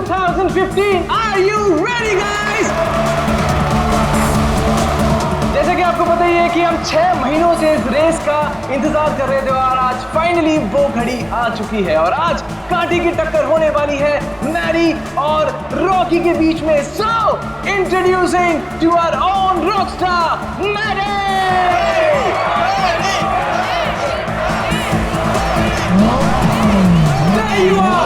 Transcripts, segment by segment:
2015। Are you ready guys? जैसे कि आपको पता ही है कि हम 6 महीनों से इस रेस का इंतजार कर रहे थे और आज फाइनली वो घड़ी आ चुकी है और आज कांटे की टक्कर होने वाली है मैडी और रॉकी के बीच में। So introducing to our own rockstar Maddy. There you are,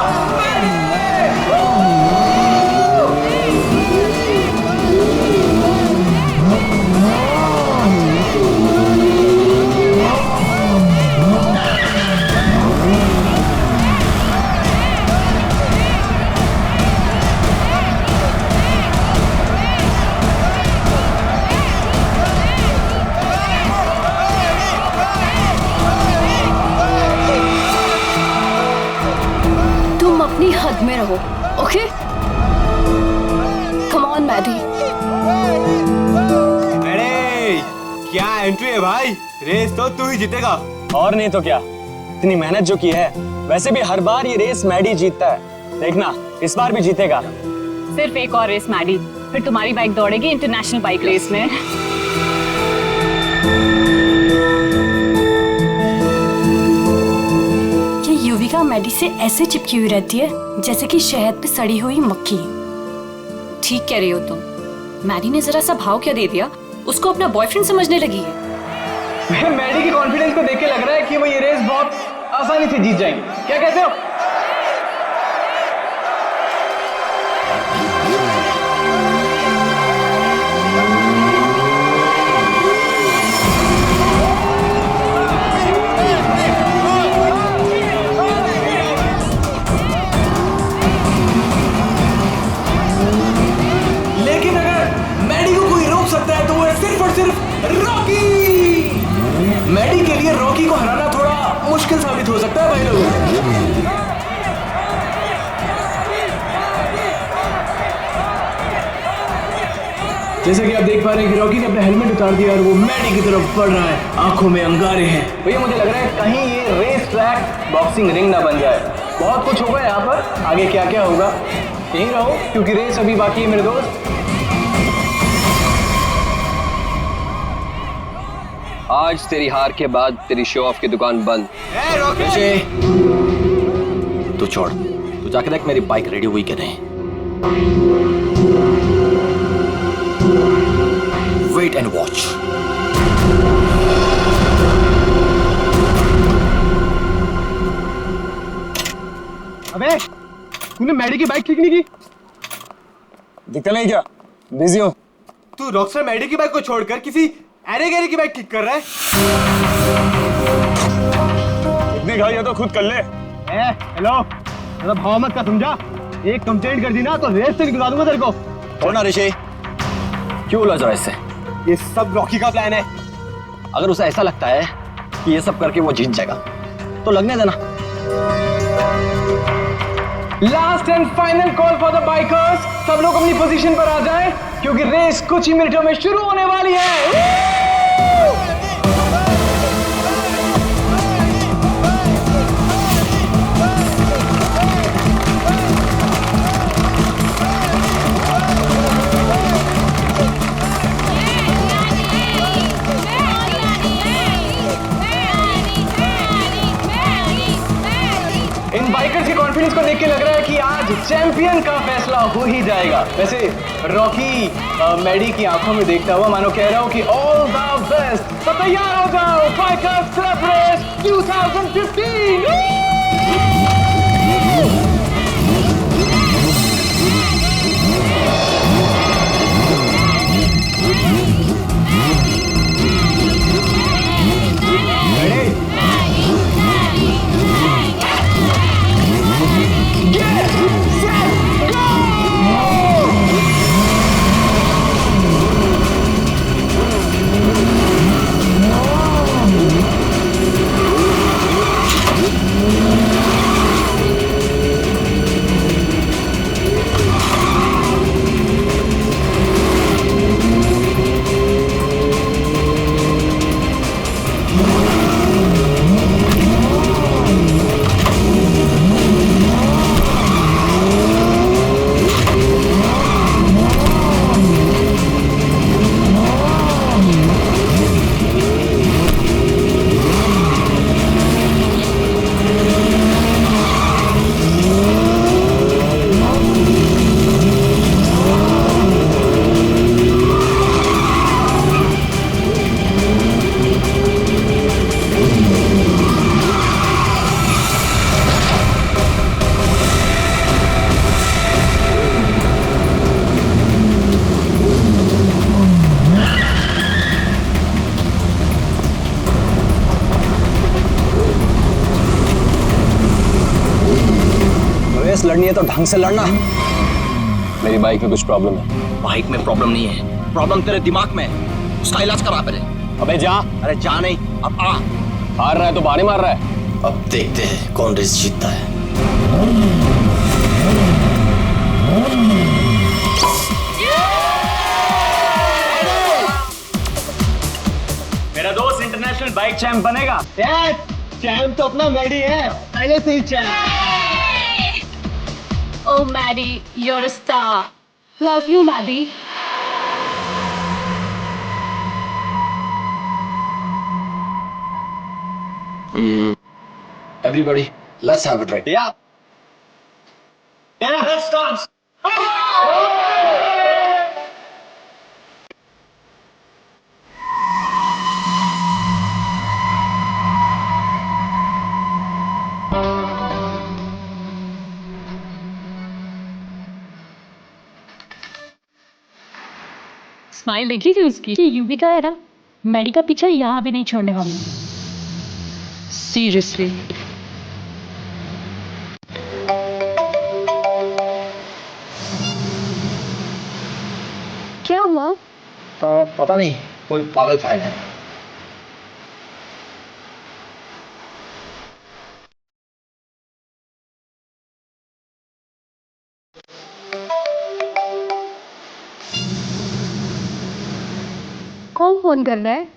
अपनी हद में रहो, ओके? Come on Maddie. अरे क्या एंट्री है भाई, रेस तो तू ही जीतेगा। और नहीं तो क्या, इतनी मेहनत जो की है। वैसे भी हर बार ये रेस मैडी जीतता है, देखना इस बार भी जीतेगा। सिर्फ एक और रेस मैडी, फिर तुम्हारी बाइक दौड़ेगी इंटरनेशनल बाइक रेस में। युविका मैडी से ऐसे चिपकी हुई रहती है जैसे कि शहद पे सड़ी हुई मक्खी। ठीक कह रही हो तुम। मैडी ने जरा सा भाव क्या दे दिया, उसको अपना बॉयफ्रेंड समझने लगी है। मैडी के कॉन्फिडेंस को देख के लग रहा है कि वो ये रेस बहुत आसानी से जीत जाएंगे। क्या कहते हो? मैडी के लिए रॉकी को हराना थोड़ा मुश्किल साबित हो सकता है भाई लोगों। जैसे कि आप देख पा रहे हैं कि रॉकी ने अपना हेलमेट उतार दिया और वो मैडी की तरफ बढ़ रहा है, आंखों में अंगारे हैं। भैया मुझे लग रहा है कहीं ये रेस ट्रैक बॉक्सिंग रिंग ना बन जाए। बहुत कुछ होगा यहाँ पर, आगे क्या क्या होगा यहीं रहो क्योंकि रेस अभी बाकी है मेरे दोस्त। आज तेरी हार के बाद तेरी शो ऑफ की दुकान बंद। तू छोड़, तू जाके देख मेरी बाइक रेडी हुई कि नहीं। Wait and watch. अबे तूने मैडी की बाइक ठीक नहीं की? दिखता नहीं क्या, बिजी हो? तू रॉकस्टार मैडी की बाइक को छोड़कर किसी अरे गहरे की बाइक ठीक कर रहा है। इतनी घाई है तो खुद कर ले। हेलो, मेरा भाव मत का समझा। एक कंप्लेंट कर दी ना तो रेस से निकलवा दूंगा तेरे को। और ना ऋषि, क्यों उलझ रहा है इससे? ये सब रॉकी का प्लान है। अगर उसे ऐसा लगता है कि ये सब करके वो जीत जाएगा तो लगने देना। Last and final call for the bikers. सब लोग अपनी पोजीशन पर आ जाएं क्योंकि रेस कुछ ही मिनटों में शुरू होने वाली है। इन बाइकर्स के कॉन्फिडेंस को देख के लग रहा है कि आज चैंपियन का फैसला हो ही जाएगा। वैसे रॉकी मैडी की आंखों में देखता हुआ मानो कह रहा हूं कि ऑल द बेस्ट। तो तैयार हो जाओ, बाइकर्स क्लब रेस 2015। रेस लड़नी है तो ढंग से लड़ना। मेरी बाइक में कुछ प्रॉब्लम है। बाइक में प्रॉब्लम नहीं है, प्रॉब्लम तेरे दिमाग में है। उसका इलाज करा पहले। अबे जा। अरे जा नहीं, अब आ। हार रहा है तो बारी मार रहा है। अब देखते हैं कौन रेस जीतता है। मेरा दोस्त इंटरनेशनल बाइक चैंप बनेगा। चैंप तो अपना मैडी है, पहले से ही champ. Oh, Maddie, you're a star. Love you, Maddie. Everybody, let's have a drink. या let's dance. स्माइल देखी थी उसकी? युविका है ना, मैडी का पीछा यहाँ भी नहीं छोड़ने वाली। सीरियसली। क्या हुआ? पता नहीं, कोई पागल फाइल है। कौन फोन कर रहा है?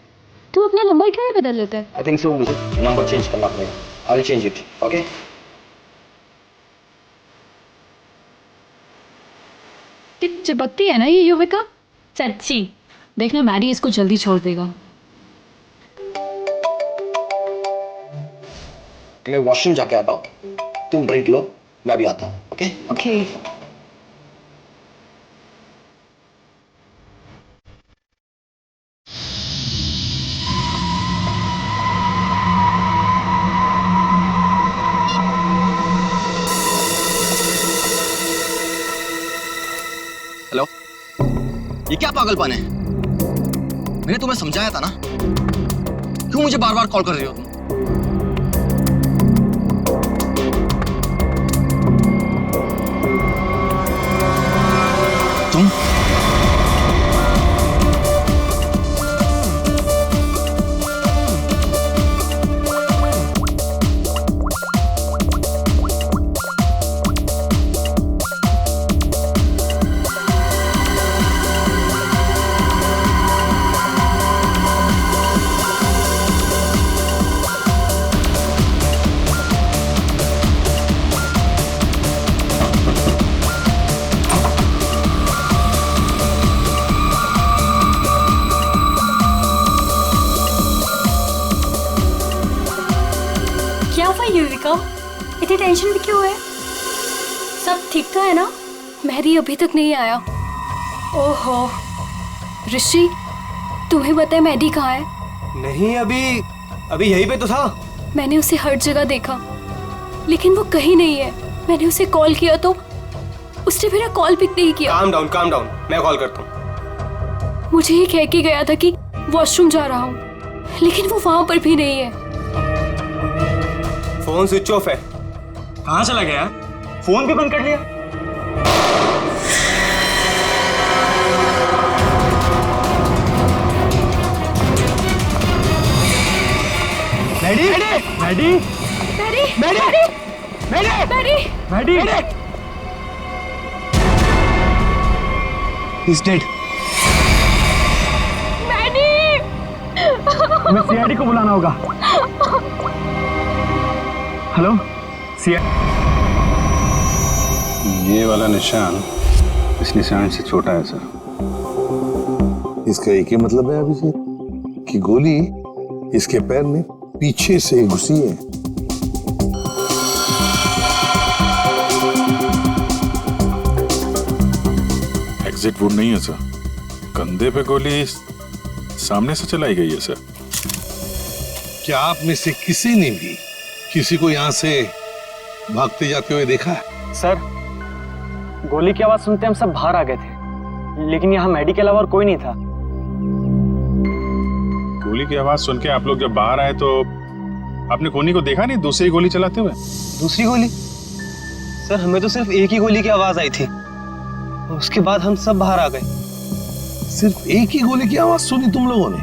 तू अपना नंबर क्यों नहीं बदल लेता है? आई थिंक सो मुझे नंबर चेंज करना पड़ेगा। I will change it, okay? कितनी चिपकती है ना ये युविका, सच्ची। देखना मैडी इसको जल्दी छोड़ देगा। मैं वॉशरूम जाके आता हूँ, तुम ड्रिंक लो, मैं भी आता हूँ, ओके? ओके। हेलो, ये क्या पागलपन है? मैंने तुम्हें समझाया था ना, क्यों मुझे बार बार कॉल कर रही हो तुम? क्या हुआ युविका? इतनी टेंशन भी क्यों है? सब ठीक तो है ना? मेहदी अभी तक नहीं आया। ओहो ऋषि, तुम्हें पता है मेहदी कहाँ है? नहीं, अभी यहीं पे तो था। मैंने उसे हर जगह देखा, लेकिन वो कहीं नहीं है। मैंने उसे कॉल किया तो उसने मेरा कॉल पिक नहीं किया। काम डाउन, मैं कॉल करता हूँ। मुझे ये कह के गया था कि वॉशरूम जा रहा हूँ, लेकिन वो वहां पर भी नहीं है। फोन स्विच ऑफ है। कहाँ चला गया? फोन भी बंद कर लिया। Maddy, Maddy, Maddy, Maddy, Maddy, He's dead. हमें सीआईडी को बुलाना होगा। हेलो, ये वाला निशान इस निशान से छोटा है सर। इसका एक ही मतलब है अभिजीत कि गोली इसके पैर में पीछे से घुसी है। एग्जिट वुड नहीं है सर, कंधे पे गोली सामने से चलाई गई है सर। क्या आप में से किसी ने भी किसी को यहां से भागते जाते हुए देखा है? सर, गोली की आवाज सुनते हम सब बाहर आ गए थे, लेकिन यहाँ मैडी के अलावा और कोई नहीं था। गोली की आवाज सुन के आप लोग जब बाहर आए तो आपने कोनी को देखा नहीं दूसरी गोली चलाते हुए? दूसरी गोली? सर हमें तो सिर्फ एक ही गोली की आवाज आई थी, उसके बाद हम सब बाहर आ गए। सिर्फ एक ही गोली की आवाज सुनी तुम लोगों ने?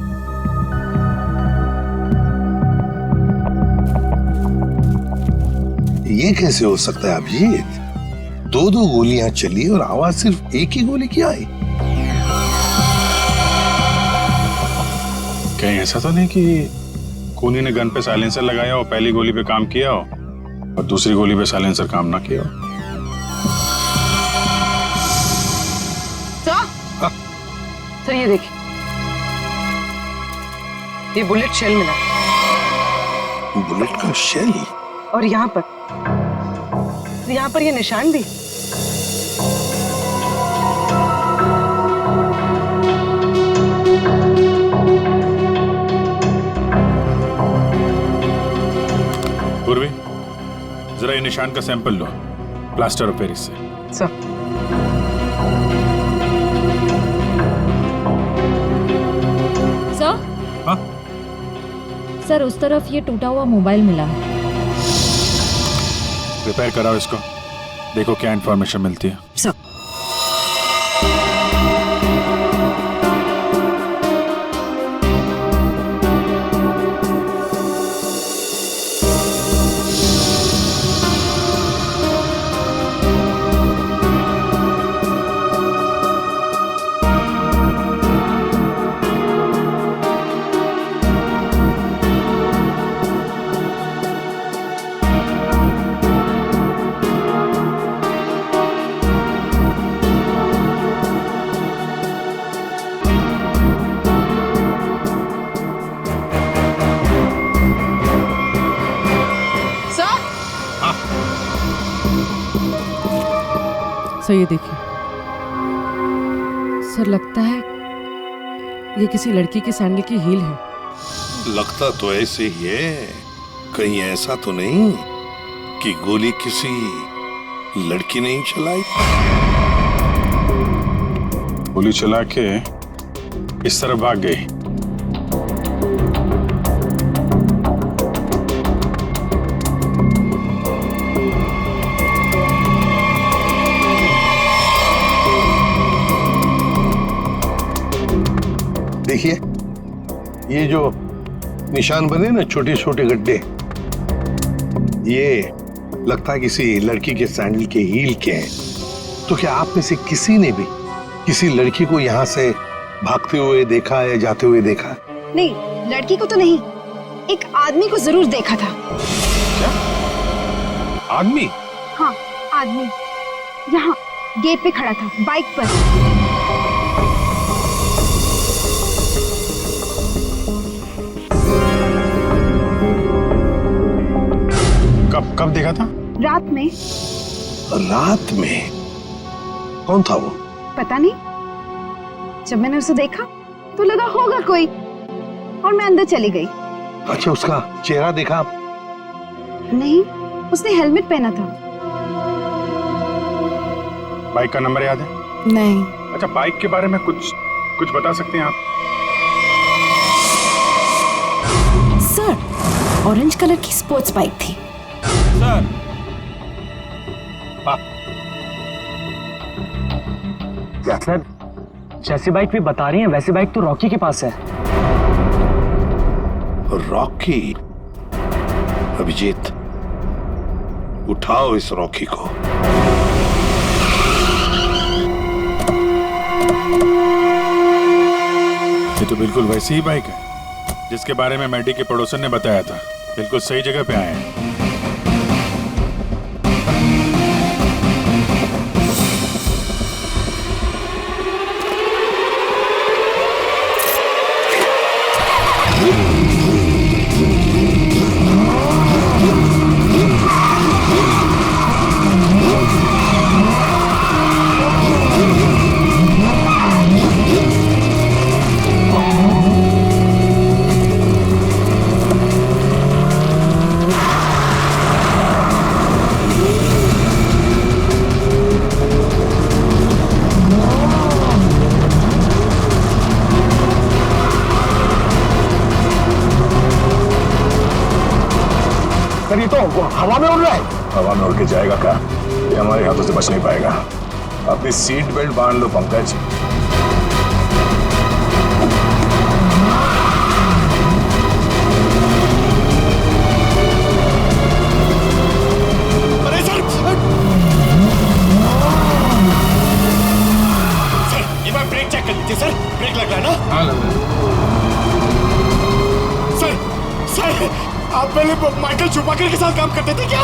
ये कैसे हो सकता है अभिजीत? दो दो गोलियां चली और आवाज सिर्फ एक ही गोली की आई। कहीं ऐसा तो नहीं कि खूनी ने गन पे साइलेंसर लगाया और पहली गोली पे काम किया हो और दूसरी गोली पे साइलेंसर काम ना किया हो? सर ये देखिए, ये बुलेट शेल मिला। बुलेट का शेल? और यहाँ पर ये निशान भी। पूर्वी, जरा ये निशान का sample low plaster of Paris से। सर हाँ? सर उस तरफ ये टूटा हुआ मोबाइल मिला है। रिपेयर कराओ इसको, देखो क्या इंफॉर्मेशन मिलती है। सर सर ये देखिए, सर लगता है ये किसी लड़की की सैंडल की हील है। लगता तो ऐसे ही है, कहीं ऐसा तो नहीं कि गोली किसी लड़की ने ही चलाई? गोली चला के इस तरफ भाग गई। देखिए ये जो निशान बने ना, छोटे छोटे गड्ढे, ये लगता है किसी लड़की के सैंडल के हील के हैं। तो क्या आप में से किसी ने भी किसी लड़की को यहाँ से भागते हुए देखा या जाते हुए देखा? नहीं, लड़की को तो नहीं, एक आदमी को जरूर देखा था। क्या आदमी? हाँ, आदमी यहाँ गेट पे खड़ा था, बाइक पर। कब देखा था? रात में। रात में? कौन था वो? पता नहीं, जब मैंने उसे देखा तो लगा होगा कोई, और मैं अंदर चली गई। अच्छा, उसका चेहरा देखा? नहीं, उसने हेलमेट पहना था। बाइक का नंबर याद है? नहीं। अच्छा, बाइक के बारे में कुछ बता सकते हैं आप? सर ऑरेंज कलर की स्पोर्ट्स बाइक थी। सर सर जैसी बाइक भी बता रही हैं वैसी बाइक तो रॉकी के पास है। रॉकी? अभिजीत, उठाओ इस रॉकी को। ये तो बिल्कुल वैसी ही बाइक है जिसके बारे में मैडी के पड़ोसन ने बताया था। बिल्कुल सही जगह पे आए हैं। ये तो हवा में उड़ रहा है। हवा में उड़ के जाएगा क्या? ये हमारे हाथों से बच नहीं पाएगा। अपनी सीट बेल्ट बांध लो पंकज। अरे सर, ये बार ब्रेक चेक कर लीजिए सर, ब्रेक लग रहा है ना? हाँ लग रहा है। सर, आप पहले माइकल शूमाकर के साथ काम करते थे क्या?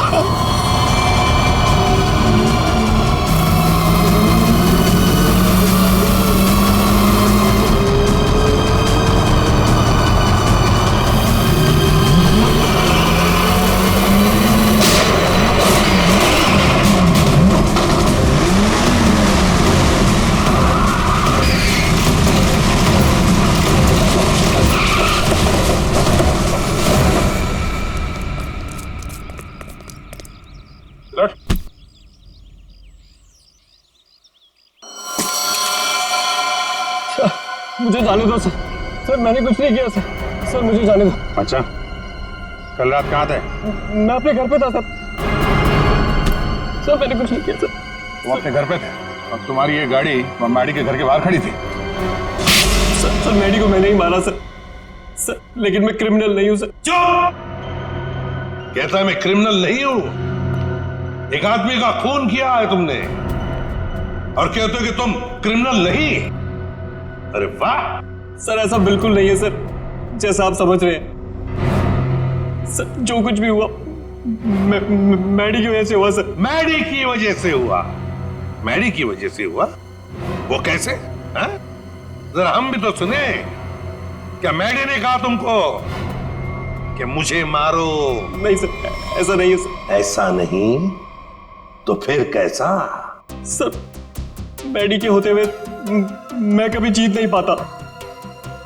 मुझे जाने दो सर। सर मैंने कुछ नहीं किया सर। सर मुझे जाने दो। अच्छा, कल रात कहाँ थे? मैं अपने घर पे था सर। सर मैंने कुछ नहीं किया सर। वो अपने घर पे थे और तुम्हारी ये गाड़ी मैडी के घर के बाहर खड़ी थी। सर मैडी को मैंने ही मारा सर। सर लेकिन मैं क्रिमिनल नहीं हूँ सर। चुप! कहता है मैं क्रिमिनल नहीं हूं। एक आदमी का खून किया है तुमने और कहते हो कि तुम क्रिमिनल नहीं। अरे वाह! सर ऐसा बिल्कुल नहीं है सर, जैसा आप समझ रहे हैं। सर जो कुछ भी हुआ मैडी की वजह से हुआ सर। मैडी की वजह से हुआ? मैडी की वजह से हुआ? वो कैसे? हाँ? जरा हम भी तो सुने। क्या मैडी ने कहा तुमको कि मुझे मारो? नहीं सर, ऐसा नहीं है सर। ऐसा नहीं तो फिर कैसा? सर मैडी के होते हुए मैं कभी जीत नहीं पाता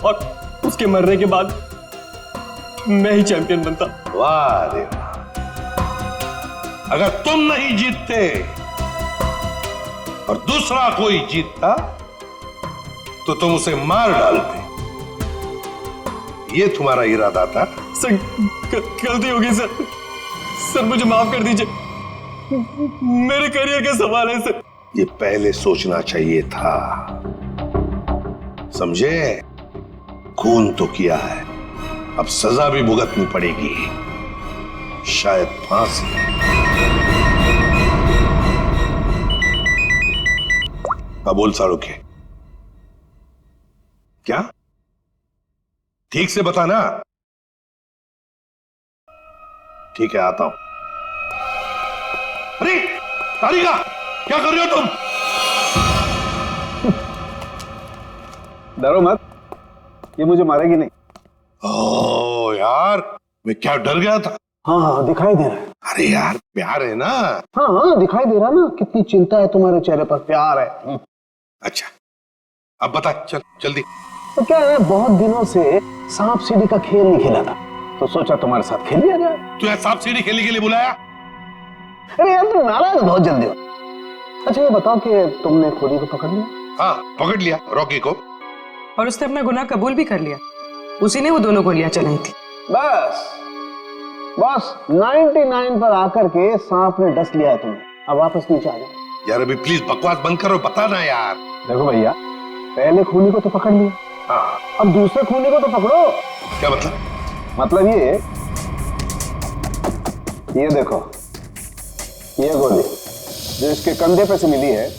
और उसके मरने के बाद मैं ही चैंपियन बनता। वाह रे वाह! अगर तुम नहीं जीतते और दूसरा कोई जीतता तो तुम उसे मार डालते। ये तुम्हारा इरादा था? सर गलती हो गई सर। सर मुझे माफ कर दीजिए, मेरे करियर का सवाल है सर। ये पहले सोचना चाहिए था, समझे? खून तो किया है, अब सजा भी भुगतनी पड़ेगी, शायद फांसी। अब बोल साड़ू के क्या? ठीक से बताना। ठीक है, आता हूं। अरे तारिका, क्या कर रहे हो तुम? डरो मत, ये मुझे मारेगी नहीं। ओह यार, मैं क्या डर गया था। हाँ दिखाई दे रहा है। अरे यार प्यार है ना। हाँ दिखाई दे रहा ना, कितनी चिंता है तुम्हारे चेहरे पर, प्यार है। अच्छा अब बता, चल जल्दी। तो क्या है, बहुत दिनों से सांप सीढ़ी का खेल नहीं खेला था, तो सोचा तुम्हारे साथ खेल लिया जाए। तू यहाँ सांप सीढ़ी खेलने के लिए बुलाया? अरे यार तुम नाराज बहुत जल्दी हो। अच्छा ये बताओ कि तुमने खोरी को पकड़ लिया? हाँ पकड़ लिया, रॉकी को। और उसने अपना गुनाह कबूल भी कर लिया, उसी ने वो दोनों गोलियां चलाई थी। बस 99 पर आकर के सांप ने डस लिया है तुम्हें, अब वापस नीचे आ जाओ। यार अभी प्लीज बकवास बंद करो, बता ना यार। देखो भैया, पहले खूनी को तो पकड़ लिया, हाँ अब दूसरे खूनी को तो पकड़ो। क्या मतलब? मतलब ये देखो, ये गोली जो इसके कंधे पे से मिली है,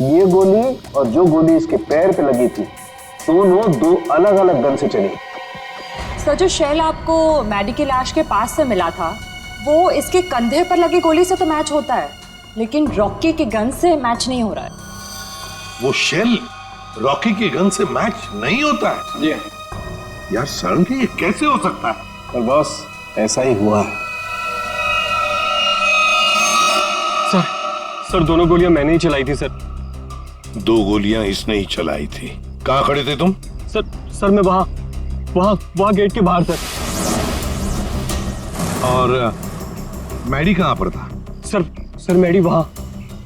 ये गोली और जो गोली इसके पैर पे लगी थी, दोनों दो अलग अलग गन से चली। सर जो शेल आपको मैडी की लाश के पास से मिला था, वो इसके कंधे पर लगी गोली से तो मैच होता है, लेकिन रॉकी की गन से मैच नहीं हो रहा है। वो शेल रॉकी की गन से मैच नहीं होता है? जी यार सर ये कैसे हो सकता है? पर बॉस ऐसा ही हुआ है। सर दोनों गोलियां मैंने ही चलाई थी सर। दो गोलियां इसने ही चलाई थी। कहां खड़े थे तुम? सर मैं वहां गेट के बाहर सर। और मैडी कहां पर था? सर मैडी वहां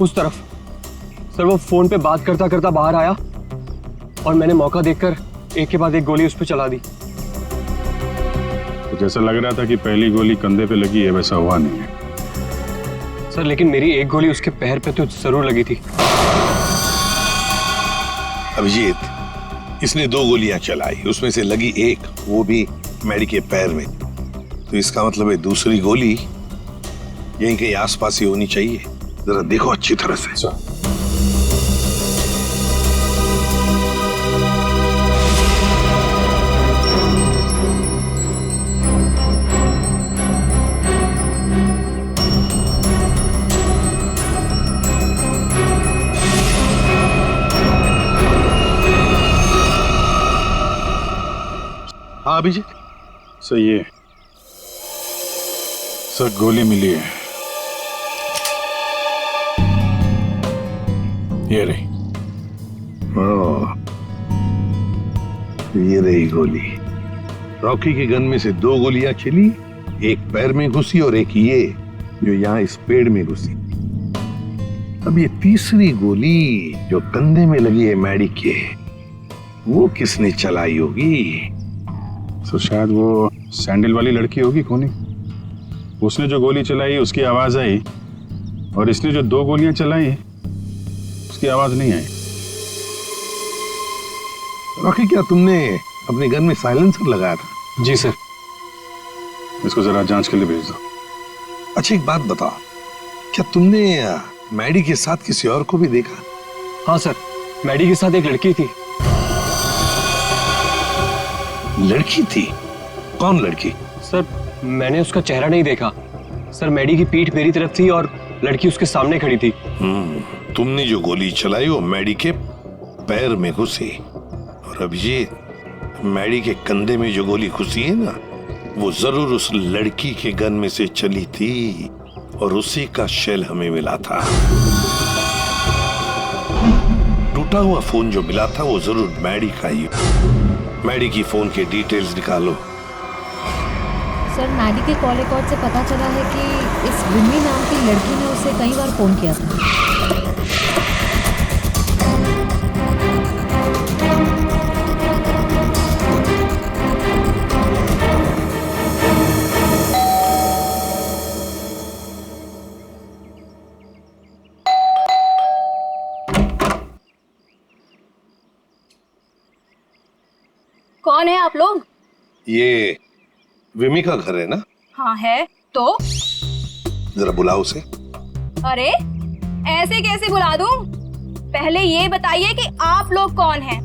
उस तरफ। सर वो फोन पे बात करता करता बाहर आया और मैंने मौका देखकर एक के बाद एक गोली उस पर चला दी। तो जैसा लग रहा था कि पहली गोली कंधे पे लगी है, वैसा हुआ नहीं है। सर लेकिन मेरी एक गोली उसके पैर पे तो जरूर लगी थी। अभिजीत, इसने 2 गोलियां चलाई, उसमें से लगी एक, वो भी मैडी के पैर में। तो इसका मतलब है दूसरी गोली यहीं कहीं आसपास ही होनी चाहिए। जरा देखो अच्छी तरह से। हाँ अभिजीत, सही है सर, गोली मिली है। ये रही। ये रही गोली। रॉकी के गन में से 2 गोलियां चली, एक पैर में घुसी और एक ये जो यहाँ इस पेड़ में घुसी। अब ये तीसरी गोली जो कंधे में लगी है मैडी के, वो किसने चलाई होगी? तो शायद वो सैंडल वाली लड़की होगी कोनी। उसने जो गोली चलाई उसकी आवाज आई, और इसने जो 2 गोलियां चलाई उसकी आवाज नहीं आई। रॉकी, क्या तुमने अपने गन में साइलेंसर लगाया था? जी सर। इसको जरा जांच के लिए भेज दो। अच्छा एक बात बताओ, क्या तुमने मैडी के साथ किसी और को भी देखा? हाँ सर, मैडी के साथ एक लड़की थी। लड़की थी? कौन लड़की? सर मैंने उसका चेहरा नहीं देखा सर, मैडी की पीठ मेरी तरफ थी और लड़की उसके सामने खड़ी थी। तुमने जो गोली चलाई वो मैडी के पैर में घुसी, और अभिजीत, मैडी के कंधे में जो गोली घुसी है ना, वो जरूर उस लड़की के गन में से चली थी, और उसी का शेल हमें मिला था। टूटा हुआ फोन जो मिला था वो जरूर मैडी का ही। मैडी की फोन के डिटेल्स निकालो। सर, मैडी के कॉल रिकॉर्ड से पता चला है कि इस विमी नाम की लड़की ने उसे कई बार फोन किया था। कौन है आप लोग? ये विमी का घर है ना? हाँ है। तो जरा बुलाओ उसे। अरे ऐसे कैसे बुला दूं? पहले ये बताइए कि आप लोग कौन हैं?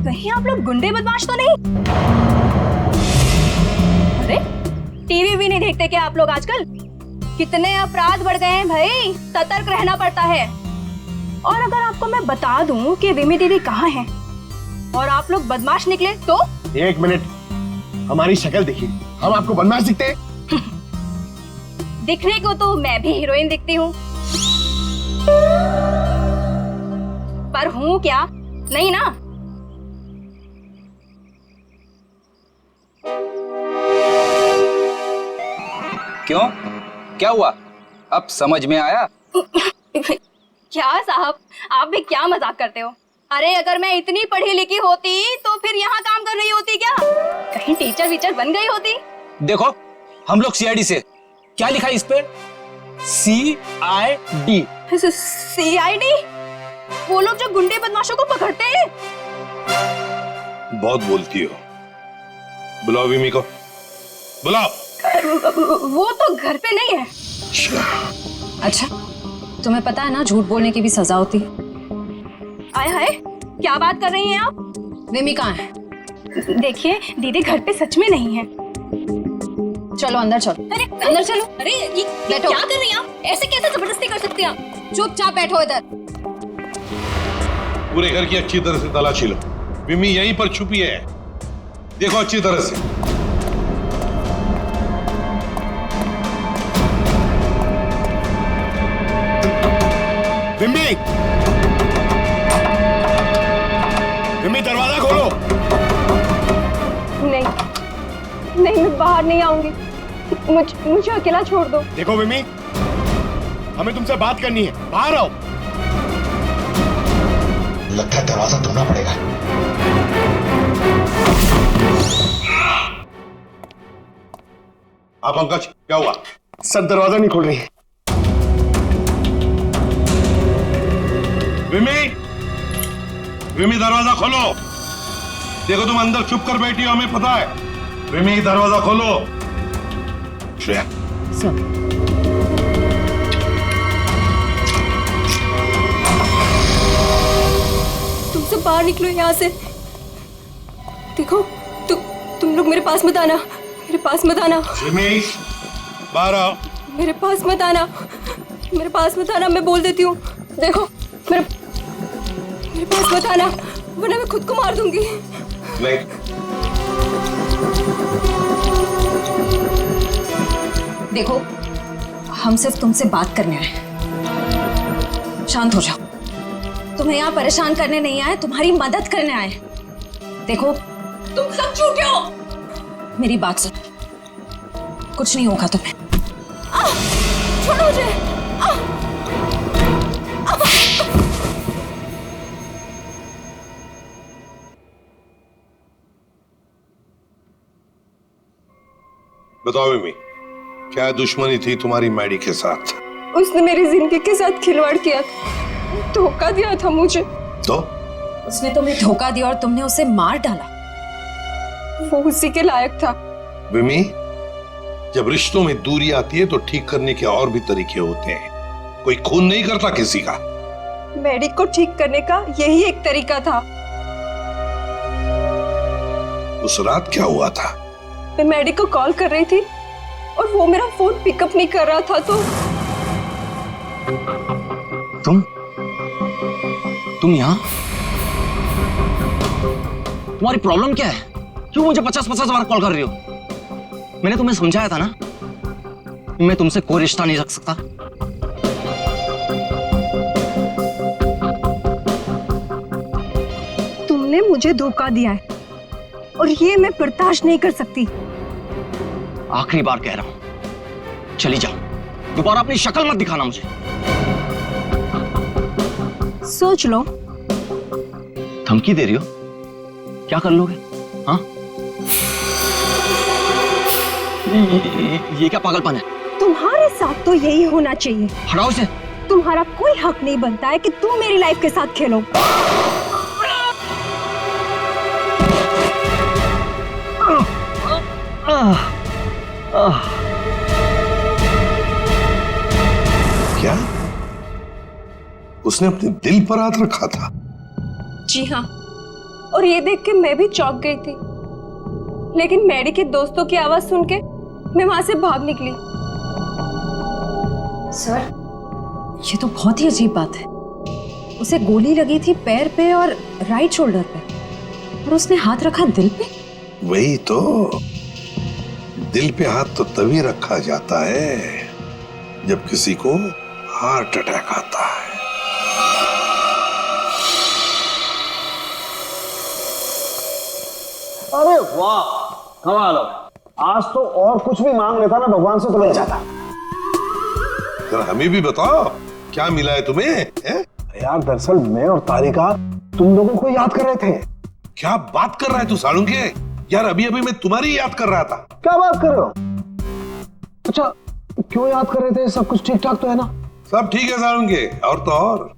कहीं आप लोग गुंडे बदमाश तो नहीं? अरे टीवी भी नहीं देखते क्या आप लोग आजकल? कितने अपराध बढ़ गए हैं भाई, सतर्क रहना पड़ता है। और अगर आपको मैं बता दूं कि विमी दीदी कहाँ है और आप लोग बदमाश निकले तो? 1 मिनट, हमारी शक्ल देखिए, हम आपको बदमाश दिखते हैं? दिखने को तो मैं भी हीरोइन दिखती हूँ, पर हूँ क्या? नहीं ना। क्यों, क्या हुआ? अब समझ में आया? क्या साहब, आप भी क्या मजाक करते हो? अरे अगर मैं इतनी पढ़ी लिखी होती तो फिर यहाँ काम कर रही होती क्या? कहीं टीचर वीचर बन गई होती? देखो हम लोग सीआईडी से। क्या लिखा है इस पे? CID। CID? वो लोग जो गुंडे बदमाशों को पकड़ते हैं। बहुत बोलती हो। बुलाओ विमी को, बुलाओ। वो तो घर पे नहीं है। अच्छा, तुम्हें पता है ना झूठ बोलने की भी सजा होती है। आय हाय, क्या बात कर रही हैं आप? विमी कहाँ है? देखिए दीदी घर पे सच में नहीं है। चलो अंदर चलो। अरे अंदर चलो। अरे ये बैठो। क्या कर रही हैं आप? ऐसे कैसे जबरदस्ती कर सकती हैं आप? चुपचाप बैठो इधर। पूरे घर की अच्छी तरह से तलाशी लो। विमी यहीं पर छुपी है, देखो अच्छी तरह से। विमी, विमी दरवाजा खोलो। नहीं नहीं, मैं बाहर नहीं आऊंगी। मुझे अकेला छोड़ दो। देखो विमी, हमें तुमसे बात करनी है, बाहर आओ। लगता है दरवाजा तोड़ना पड़ेगा। आप पंकज, क्या हुआ? सर दरवाजा नहीं खोल रही। विमी, विमी दरवाजा खोलो। देखो तुम अंदर चुप कर बैठी हो, हमें पता है। विमी दरवाजा खोलो। श्रेया सर तुम सब बाहर निकलो यहाँ से। देखो तुम लोग मेरे पास मत आना, मेरे पास मत आना। विमी बाहर आओ। मेरे पास मत आना, मेरे पास मत आना, मैं बोल देती हूँ। देखो मेरे पास मत आना, वरना मैं खुद को मार दूंगी। नहीं, देखो हम सिर्फ तुमसे बात करने आए, शांत हो जाओ। तुम्हें यहाँ परेशान करने नहीं आए, तुम्हारी मदद करने आए। देखो तुम सब झूठे हो। मेरी बात सुन, कुछ नहीं होगा तुम्हें। छोड़ो मुझे। बताओ विमी, क्या दुश्मनी थी तुम्हारी मैडी के साथ? उसने मेरी जिंदगी के साथ खिलवाड़ किया था, धोखा दिया था मुझे। तो उसने तुम्हें धोखा दिया और तुमने उसे मार डाला। वो उसी के लायक था। विमी, जब रिश्तों में दूरी आती है तो ठीक करने के और भी तरीके होते हैं। कोई खून नहीं करता किसी का। मैडी को ठीक करने का यही एक तरीका था। उस रात क्या हुआ था? मैं मैडी को कॉल कर रही थी और वो मेरा फोन पिकअप नहीं कर रहा था, तो तुम यहाँ? तुम्हारी प्रॉब्लम क्या है? क्यों मुझे 50-50 बार कॉल कर रही हो? मैंने तुम्हें समझाया था ना, मैं तुमसे कोई रिश्ता नहीं रख सकता। तुमने मुझे धोखा दिया है और ये मैं बर्दाश्त नहीं कर सकती। आखिरी बार कह रहा हूं, चली जाओ। दोबारा अपनी शक्ल मत दिखाना मुझे। सोच लो। धमकी दे रही हो? क्या कर लोगे? हाँ? ये क्या पागलपन है? तुम्हारे साथ तो यही होना चाहिए। हटाओ इसे। तुम्हारा कोई हक नहीं बनता है कि तुम मेरी लाइफ के साथ खेलो। क्या उसने अपने दिल पर हाथ रखा था? जी हाँ, और ये देख के मैं भी चौंक गई थी, लेकिन मैडी के दोस्तों की आवाज सुन के मैं वहां से भाग निकली। सर, ये तो बहुत ही अजीब बात है। उसे गोली लगी थी पैर पे और राइट शोल्डर पे, और उसने हाथ रखा दिल पे। वही तो, दिल पे हाथ तो तभी रखा जाता है जब किसी को हार्ट अटैक आता है। अरे वाह, कमाल हो। आज तो और कुछ भी मांग लेता ना भगवान से तो मिल जाता। जरा हमें भी बताओ, क्या मिला है तुम्हें? यार दरअसल मैं और तारिका तुम लोगों को याद कर रहे थे। क्या बात कर रहा है तू सालुंके? यार अभी अभी मैं तुम्हारी याद कर रहा था। क्या बात कर रहे हो? अच्छा, क्यों याद कर रहे थे? सब कुछ ठीक ठाक तो है ना? सब ठीक है सालुंके, और तो और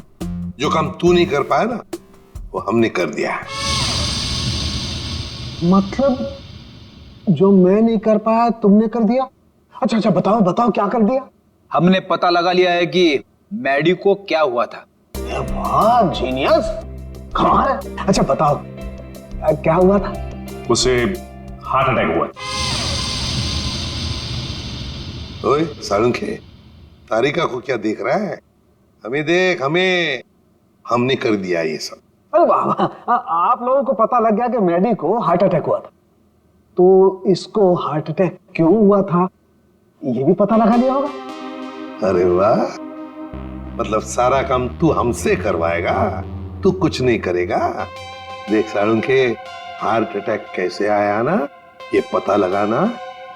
जो काम तू नहीं कर पाया ना, वो हमने कर दिया है। मतलब जो मैं नहीं कर पाया तुमने कर दिया? अच्छा अच्छा, बताओ बताओ क्या कर दिया? हमने पता लगा लिया है कि मैडी को क्या हुआ था। वाह जीनियस, कमाल है। अच्छा बताओ क्या हुआ था? उसे हार्ट अटैक हुआ। ओए सालुंके, तारिका को क्या देख रहा है? हमें देख, हमें। हमने कर दिया ये सब। अरे वाह, आप लोगों को पता लग गया कि मैडी को हार्ट अटैक हुआ था, तो इसको हार्ट अटैक क्यों हुआ था ये भी पता लगा लिया होगा। अरे वाह, मतलब सारा काम तू हमसे करवाएगा, तू कुछ नहीं करेगा। देख सालुंके, हार्ट अटैक कैसे आया ना, ये पता लगाना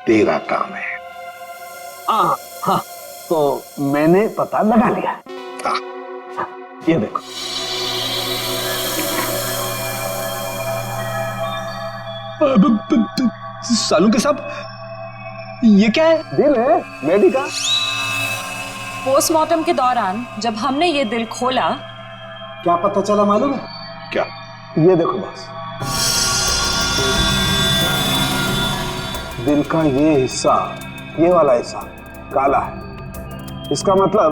तेरा काम है। हाँ, तो मैंने पता लगा लिया। ये देखो। सालुंके साहब, ये क्या है? दिल है मैडी का। पोस्टमार्टम के दौरान जब हमने ये दिल खोला, क्या पता चला मालूम है? क्या? ये देखो बस, दिल का ये हिस्सा, ये वाला हिस्सा काला है। इसका मतलब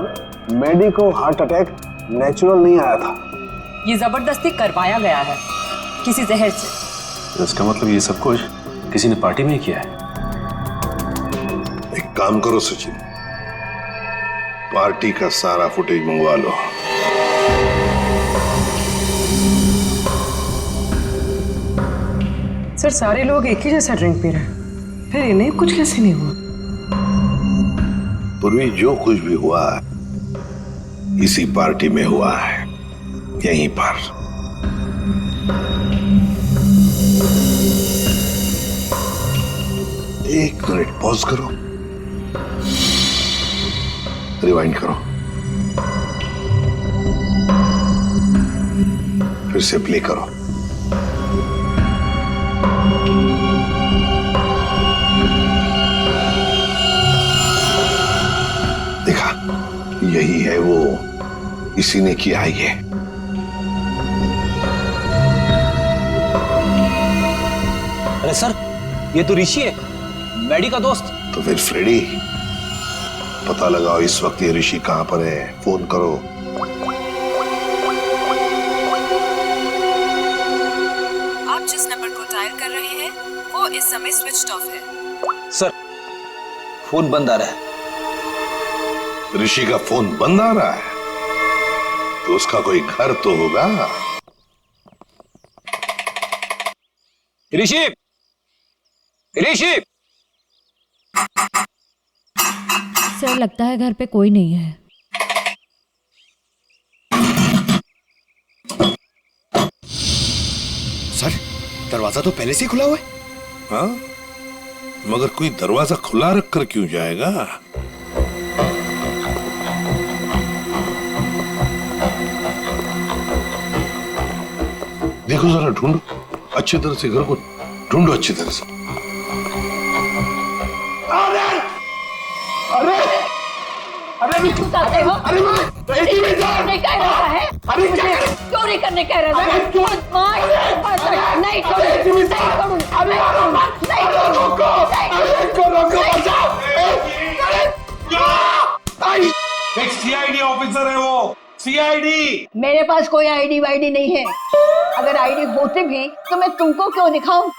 मैडी को हार्ट अटैक नेचुरल नहीं आया था, ये जबरदस्ती करवाया गया है किसी जहर से। इसका मतलब ये सब कुछ किसी ने पार्टी में किया है। एक काम करो सचिन, पार्टी का सारा फुटेज मंगवा लो। सर सारे लोग एक ही जैसा ड्रिंक पी रहे हैं, फिर इन्हें कुछ कैसे नहीं हुआ? पूर्वी जो कुछ भी हुआ है इसी पार्टी में हुआ है, यहीं पर। एक मिनट पॉज करो, रिवाइंड करो, फिर से प्ले करो। देखा, यही है वो, इसी ने किया है ये। अरे सर, ये तो ऋषि है, मैडी का दोस्त। तो फिर फ्रेडी, पता लगाओ इस वक्त ये ऋषि कहां पर है, फोन करो। आप जिस नंबर को डायल कर रहे हैं वो इस समय स्विच्ड ऑफ है। सर, फोन बंद आ रहा है। ऋषि का फोन बंद आ रहा है तो उसका कोई घर तो होगा। ऋषि, ऋषि! सर लगता है घर पे कोई नहीं है। सर दरवाजा तो पहले से ही खुला हुआ है। हाँ, मगर कोई दरवाजा खुला रखकर क्यों जाएगा? देखो जरा, ढूंढो अच्छी तरह से, घर को ढूंढो अच्छी तरह से। अरे अरे अरे नहीं कह रहा है, अरे चोरी करने कह रहा है। नहीं एक सीआईडी ऑफिसर है वो, सीआईडी। मेरे पास कोई आईडी वाईडी नहीं है। अगर आईडी होते भी तो मैं तुमको क्यों दिखाऊं?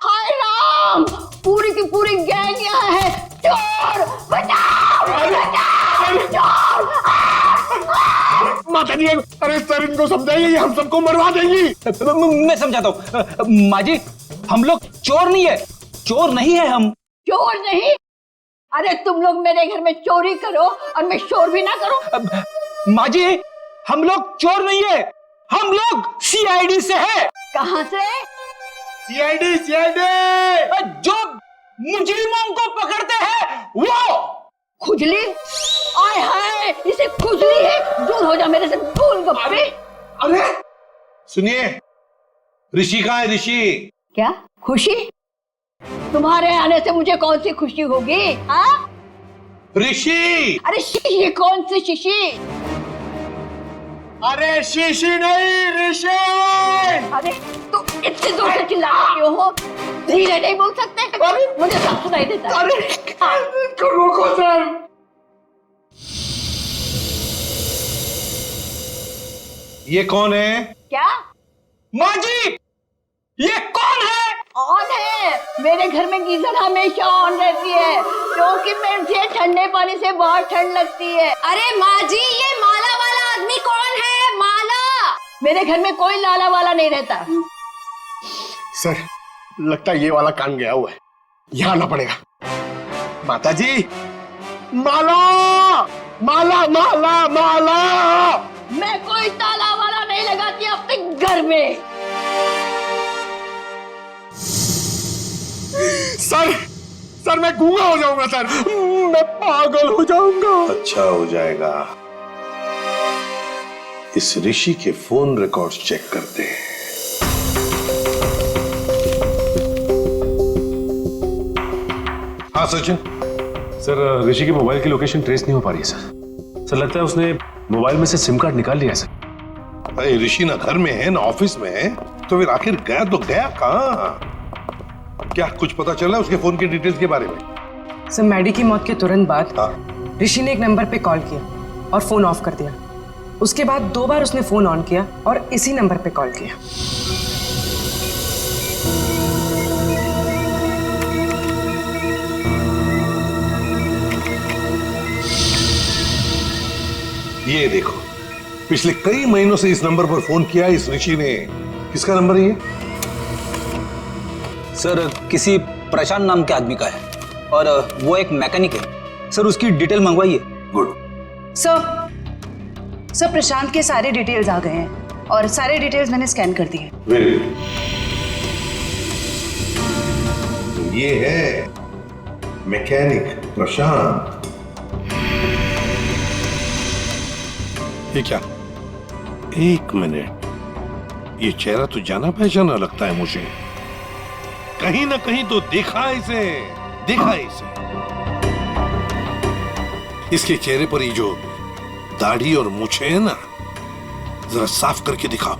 हाय राम, पूरी की पूरी गैंग यहाँ है। चोर बचाओ, बचाओ, चोर! माता जी, अरे सर इनको समझाइए, हम सबको मरवा देंगी। मैं समझाता हूँ। माँ जी, हम लोग चोर नहीं है, चोर नहीं है हम। चोर नहीं? अरे तुम लोग मेरे घर में चोरी करो और मैं शोर भी ना करूं। माँ जी, हम लोग चोर नहीं है, हम लोग सीआईडी से है। कहाँ से? सीआईडी, सीआईडी जो मुजरिमों को पकड़ते हैं वो। खुजली? आय हाय, इसे खुजली है। दूर हो जा मेरे से, गोलगप्पे। अरे सुनिए, ऋषि कहाँ है? ऋषि क्या खुशी? तुम्हारे आने से मुझे कौन सी खुशी होगी? हाँ, ऋषि। अरे शीशी? कौन सी शीशी? अरे शीशी नहीं, ऋषि। अरे तुम इतनी दूर से चिल्ला रही हो, धीरे नहीं बोल सकते? मुझे सब सुनाई देता है। अरे रोको सर। ये कौन है? क्या? माँ जी, ये कौन है? ऑन है। मेरे घर में गीजर हमेशा ऑन रहती है क्योंकि मुझे ठंडे पानी से बहुत ठंड लगती है। अरे माँ जी, ये माला वाला आदमी कौन है? माला? मेरे घर में कोई लाला वाला नहीं रहता। सर लगता है ये वाला कान गया हुआ है, यहाँ आना पड़ेगा। माता जी, माला माला माला माला। मैं कोई ताला वाला नहीं लगाती अपने घर में। सर मैं गूंगा हो जाऊंगा सर, मैं पागल हो जाऊंगा। अच्छा हो जाएगा। इस ऋषि के फोन रिकॉर्ड्स चेक करते हैं। हाँ सचिन। सर ऋषि की मोबाइल की लोकेशन ट्रेस नहीं हो पा रही है सर। सर लगता है उसने मोबाइल में से सिम कार्ड निकाल लिया है सर। अरे ऋषि ना घर में है ना ऑफिस में है, तो फिर आखिर गया तो गया कहाँ? क्या कुछ पता चला उसके फोन की डिटेल्स के बारे में? सर मैडी की मौत के तुरंत बाद ऋषि ने एक नंबर पे कॉल किया और फोन ऑफ कर दिया। उसके बाद 2 बार उसने फोन ऑन किया और इसी नंबर पे कॉल किया। ये देखो, पिछले कई महीनों से इस नंबर पर फोन किया इस ऋषि ने। किसका नंबर है ये? सर किसी प्रशांत नाम के आदमी का है और वो एक मैकेनिक है। सर उसकी डिटेल मंगवाइए। गुड। सर प्रशांत के सारे डिटेल्स आ गए हैं और सारे डिटेल्स मैंने स्कैन कर दिए। Very good. तो ये है मैकेनिक प्रशांत। ये क्या? एक मिनट, ये चेहरा तो जाना पहचाना लगता है मुझे। कहीं ना कहीं तो देखा इसे, देखा इसे। इसके चेहरे पर ये जो दाढ़ी और मूछें है ना, जरा साफ करके दिखाओ।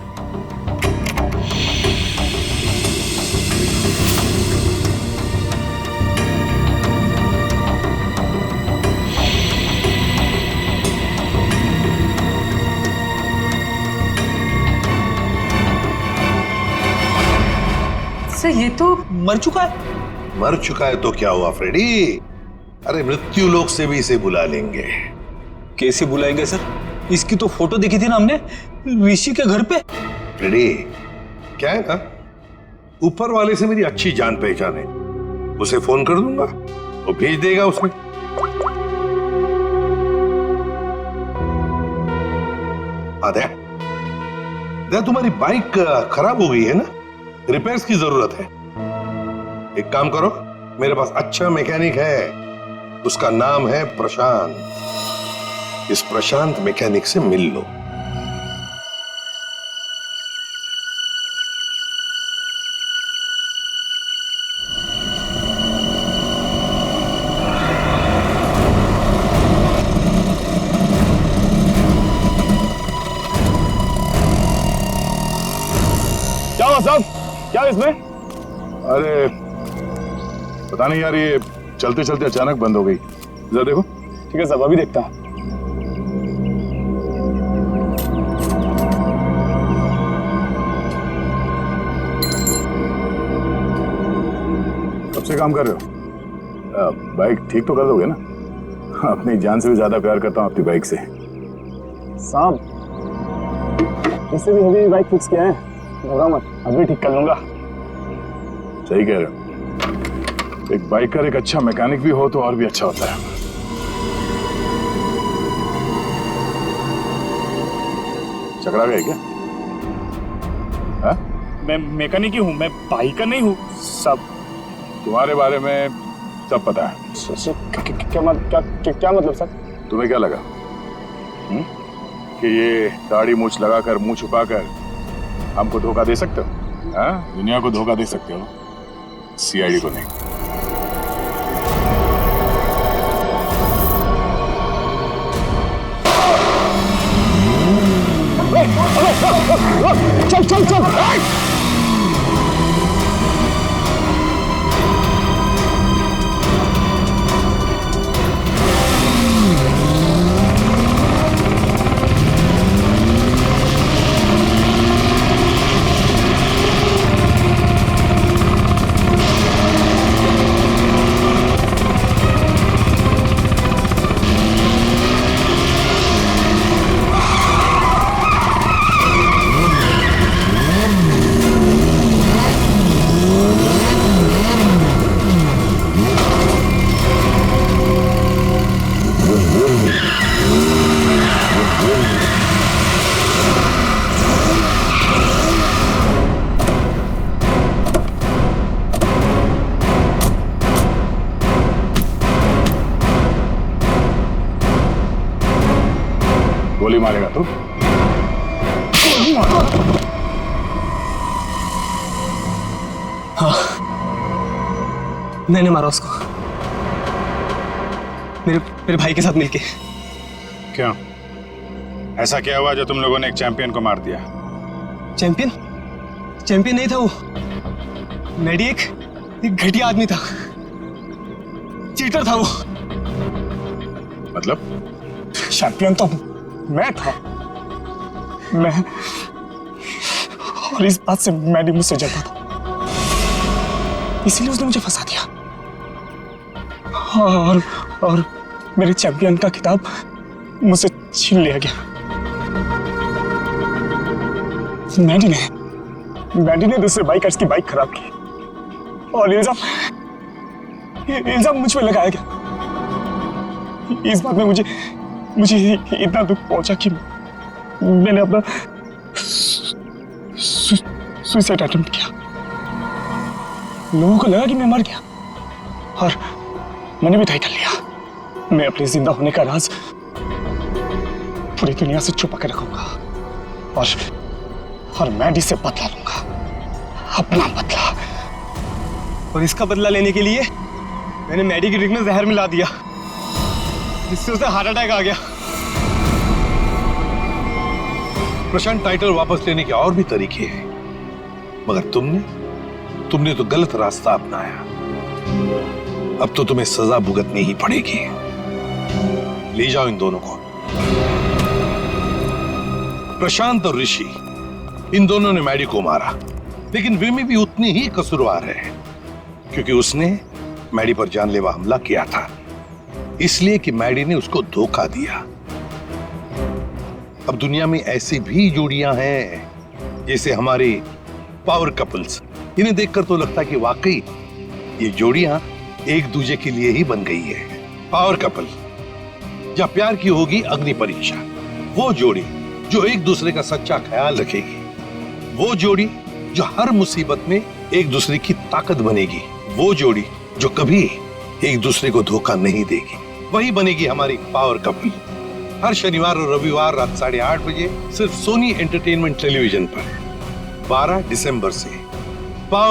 सर ये तो मर चुका है। मर चुका है तो क्या हुआ फ्रेडी? अरे मृत्यु लोक से भी इसे बुला लेंगे। कैसे बुलाएंगे सर? इसकी तो फोटो देखी थी ना हमने ऋषि के घर पे। फ्रेडी क्या है ना, ऊपर वाले से मेरी अच्छी जान पहचान है। उसे फोन कर दूंगा, वो भेज देगा उसमें। आदे तुम्हारी बाइक खराब हो गई है ना, रिपेयर्स की जरूरत है। एक काम करो, मेरे पास अच्छा मैकेनिक है, उसका नाम है प्रशांत। इस प्रशांत मैकेनिक से मिल लो। क्या हुआ साहब? क्या इसमें? अरे पता नहीं यार, ये चलते चलते अचानक बंद हो गई। जरा देखो। ठीक है साहब, अभी देखता हूं। कब से काम कर रहे हो? बाइक ठीक तो कर दोगे ना? अपनी जान से भी ज्यादा प्यार करता हूं अपनी बाइक से। साहब इससे भी हेवी बाइक फिक्स किया है, घबरा मत, अभी ठीक कर लूंगा। सही कह रहे हो। एक बाइकर एक अच्छा मैकेनिक भी हो तो और भी अच्छा होता है। चकरा गए क्या? मैं मैकेनिक ही हूँ, मैं बाइकर नहीं हूँ। सब तुम्हारे बारे में सब पता है। क्या मतलब सर? तुम्हें क्या लगा कि ये दाढ़ी मूछ लगाकर मुंह छुपाकर हमको धोखा दे सकते हो? हाँ? दुनिया को धोखा दे सकते हो, सीआईडी को नहीं। चल चल चल। गोली मारेगा तू? हाँ, मैंने मारा उसको। मेरे भाई के साथ मिलके। क्यों? ऐसा क्या हुआ जो तुम लोगों ने एक चैंपियन को मार दिया? चैंपियन नहीं था वो। मैडी एक घटिया आदमी था, चीटर था वो। मतलब? चैंपियन तो मैं था, मैं। और इस बात से मैडी मुझसे जलता था, इसीलिए उसने मुझे फंसा दिया। और मेरे चैंपियन का खिताब मुझसे छीन लिया गया। मैडी ने दूसरे बाइकर्स की बाइक खराब की और इल्जाम मुझ पे लगाया गया। इस बात में मुझे इतना दुख पहुंचा कि मैंने अपना सुसाइड अटेम्प्ट किया। लोगों को लगा कि मैं मर गया और मैंने भी तय कर लिया, मैं अपने जिंदा होने का राज पूरी दुनिया से छुपा के रखूंगा और मैडी से बदला लूंगा, अपना बदला। और इसका बदला लेने के लिए मैंने मैडी की ड्रिंक में जहर मिला दिया, जिससे उसे हार्ट अटैक आ गया। प्रशांत, टाइटल वापस लेने के और भी तरीके हैं, मगर तुमने तो गलत रास्ता अपनाया। अब तो तुम्हें सजा भुगतनी ही पड़ेगी। ले जाओ इन दोनों को। प्रशांत और ऋषि, इन दोनों ने मैडी को मारा, लेकिन विमी भी उतनी ही कसूरवार है, क्योंकि उसने मैडी पर जानलेवा हमला किया था, इसलिए कि मैडी ने उसको धोखा दिया। अब दुनिया में ऐसी भी जोड़ियां हैं, जैसे हमारे पावर कपल्स। इन्हें देखकर तो लगता है कि वाकई ये जोड़ियां एक दूसरे के लिए ही बन गई है। पावर कपल, जहां प्यार की होगी अग्नि परीक्षा, वो जोड़ी जो एक दूसरे का सच्चा ख्याल रखेगी, वो जोड़ी जो हर मुसीबत में एक दूसरे की ताकत बनेगी, वो जोड़ी जो कभी एक दूसरे को धोखा नहीं देगी, वही बनेगी हमारी पावर कपल। हर शनिवार और रविवार रात 8:30 बजे सिर्फ सोनी एंटरटेनमेंट टेलीविजन पर 12 दिसंबर से पावर